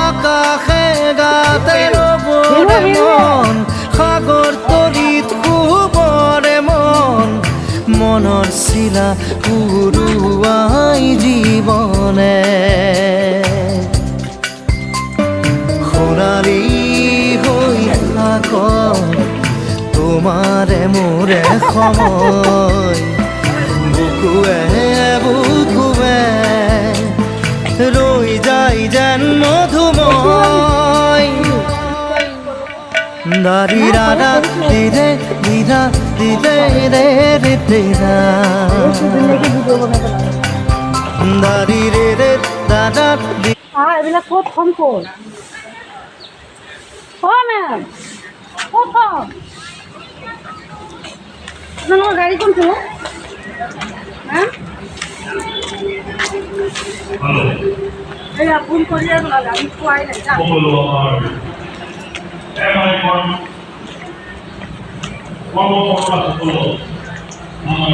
আকাশে গাতে ৰবৰে মন সাগৰ তলিত শুবৰে মন মনৰ চিলা উৰুৱাই জীৱনে সোণালী হৈ থাকক তোমাৰে মোৰে সময় বুকুৱে বুকুৱে ৰৈ যায় যেন মধুময় দাৰি দাদা দিদে দিদা দিদে ৰে ৰে দিদা দাৰি ৰে ৰে দাদা এইবিলাক ক'ত থম ক'ত মেম ক'ত থম আপোনালোকৰ গাড়ী কোনটো মেম এই ফোন কৰি আমি পোৱাই নাই কৰ্মকৰ্তা সকল আমাৰ